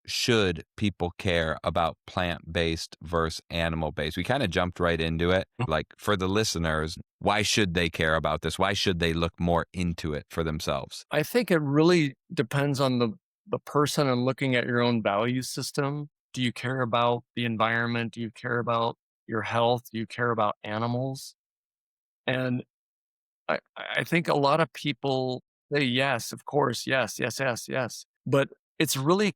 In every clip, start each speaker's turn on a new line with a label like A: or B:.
A: should people care about plant-based versus animal-based? We kind of jumped right into it. Like for the listeners, why should they care about this? Why should they look more into it for themselves?
B: I think it really depends on the person and looking at your own value system. Do you care about the environment? Do you care about your health? Do you care about animals? And I think a lot of people say, yes, of course, yes, yes, yes, yes. But it's really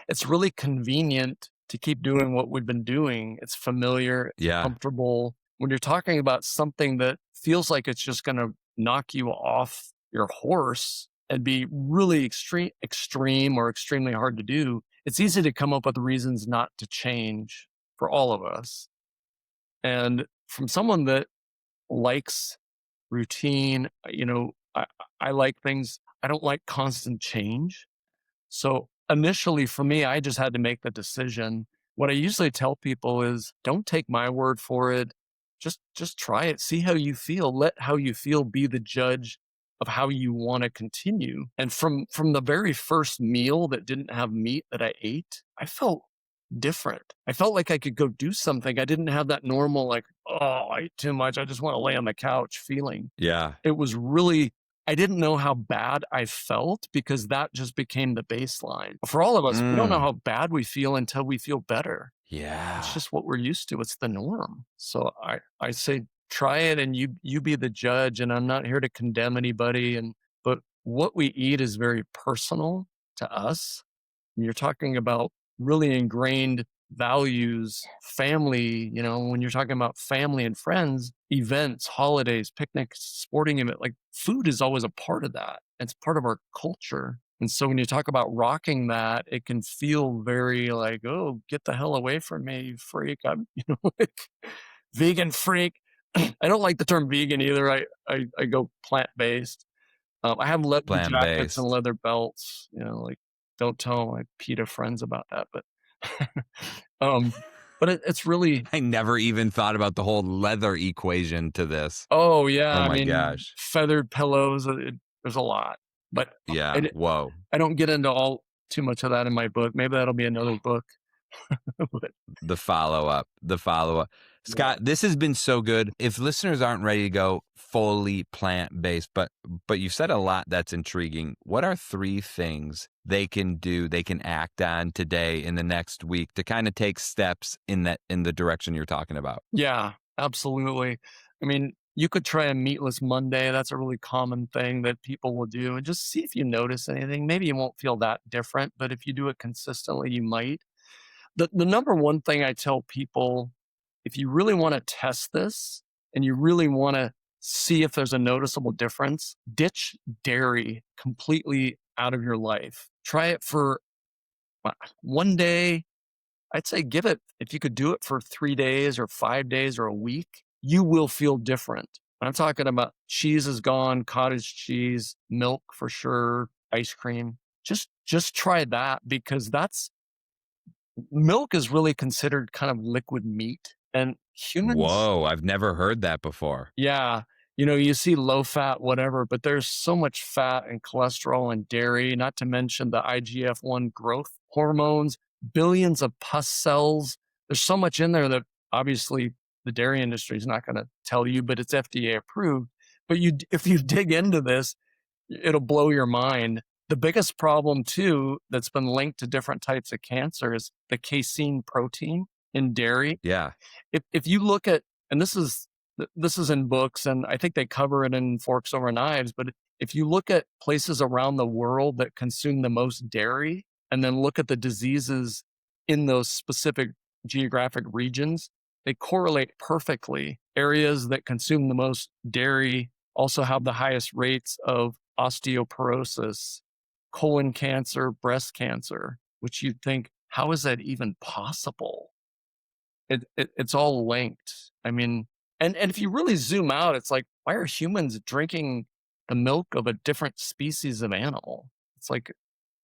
B: it's really convenient to keep doing what we've been doing. It's familiar, it's
A: Yeah.
B: comfortable. When you're talking about something that feels like it's just going to knock you off your horse and be really extreme or extremely hard to do, it's easy to come up with reasons not to change for all of us. And from someone that likes routine, I like things, I don't like constant change. So initially for me, I just had to make the decision. What I usually tell people is don't take my word for it. Just try it. See how you feel. Let how you feel be the judge of how you want to continue. And from the very first meal that didn't have meat that I ate, I felt different. I felt like I could go do something. I didn't have that normal, like, oh, I ate too much, I just want to lay on the couch feeling.
A: Yeah.
B: It was really, I didn't know how bad I felt because that just became the baseline. For all of us, we don't know
A: Mm.
B: how bad we feel until we feel better. It's
A: Yeah.
B: just what we're used to. It's the norm. So I say try it and you be the judge. And I'm not here to condemn anybody. But what we eat is very personal to us. And you're talking about really ingrained values, family, when you're talking about family and friends, events, holidays, picnics, sporting event, like food is always a part of that. It's part of our culture. And so when you talk about rocking that, it can feel very like, oh, get the hell away from me, you freak. I'm, like vegan freak. I don't like the term vegan either. I go plant based. I have leather jackets and
A: Plant-based.
B: leather belts, like don't tell my PETA friends about that, but um, but it's really,
A: I never even thought about the whole leather equation to this.
B: oh yeah,
A: Oh
B: I
A: my
B: mean,
A: gosh.
B: feathered pillows, there's a lot, but
A: Yeah. Whoa.
B: I don't get into all too much of that in my book. Maybe that'll be another book. But
A: The follow-up, the follow-up.
B: yeah.
A: Scott, this has been so good. If listeners aren't ready to go fully plant-based, but you've said a lot that's intriguing. What are 3 things they can do, they can act on today in the next week to kind of take steps in the direction you're talking about?
B: Yeah, absolutely. I mean, you could try a meatless Monday. That's a really common thing that people will do. And just see if you notice anything. Maybe you won't feel that different, but if you do it consistently, you might. The number one thing I tell people, if you really want to test this and you really want to see if there's a noticeable difference, ditch dairy completely out of your life. Try it for uh, one day. I'd say give it, if you could do it for 3 days or 5 days or a week, you will feel different. I'm talking about cheese is gone, cottage cheese, milk for sure, ice cream. Just try that because that's milk is really considered kind of liquid meat. And humans,
A: Whoa, I've never heard that before.
B: yeah, you see low fat, whatever, but there's so much fat and cholesterol and dairy, not to mention the IGF-1 growth hormones, billions of pus cells. There's so much in there that obviously the dairy industry is not going to tell you, but it's FDA approved. But if you dig into this, it'll blow your mind. The biggest problem too, that's been linked to different types of cancer is the casein protein in dairy.
A: Yeah.
B: If you look at, and this is in books, and I think they cover it in Forks Over Knives, but if you look at places around the world that consume the most dairy, and then look at the diseases in those specific geographic regions, they correlate perfectly. Areas that consume the most dairy also have the highest rates of osteoporosis, colon cancer, breast cancer, which you'd think, how is that even possible? It's all linked. I mean, and if you really zoom out, it's like, why are humans drinking the milk of a different species of animal? It's like,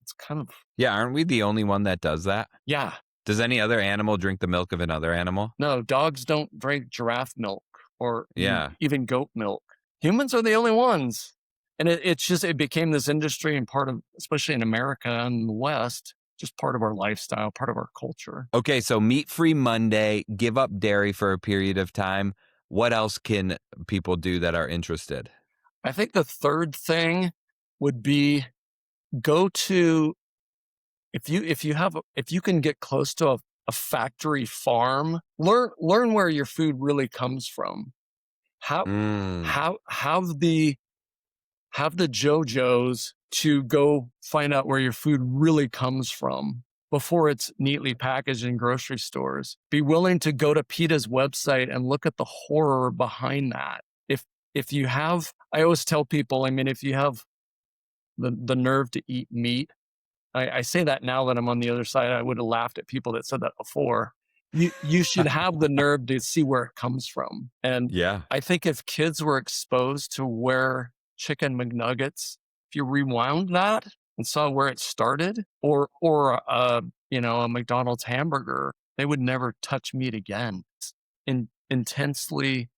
B: it's kind of,
A: Yeah, aren't we the only one that does that?
B: yeah.
A: Does any other animal drink the milk of another animal?
B: No, dogs don't drink giraffe milk or
A: Yeah.
B: even goat milk. Humans are the only ones. And it's just, it became this industry and part of, especially in America and the West, just part of our lifestyle, part of our culture.
A: Okay, so meat-free Monday, give up dairy for a period of time. What else can people do that are interested?
B: I think the third thing would be go to if you can get close to a factory farm, learn where your food really comes from. How
A: Mm,
B: have the JoJo's to go find out where your food really comes from before it's neatly packaged in grocery stores. Be willing to go to PETA's website and look at the horror behind that. If you have, I always tell people, I mean, if you have the nerve to eat meat, I say that now that I'm on the other side. I would have laughed at people that said that before. You should have the nerve to see where it comes from. And
A: yeah.
B: I think if kids were exposed to where chicken McNuggets, if you rewound that and saw where it started, or a McDonald's hamburger, they would never touch meat again. It's intensely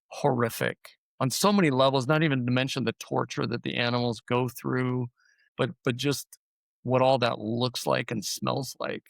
B: horrific on so many levels, not even to mention the torture that the animals go through, but just what all that looks like and smells like.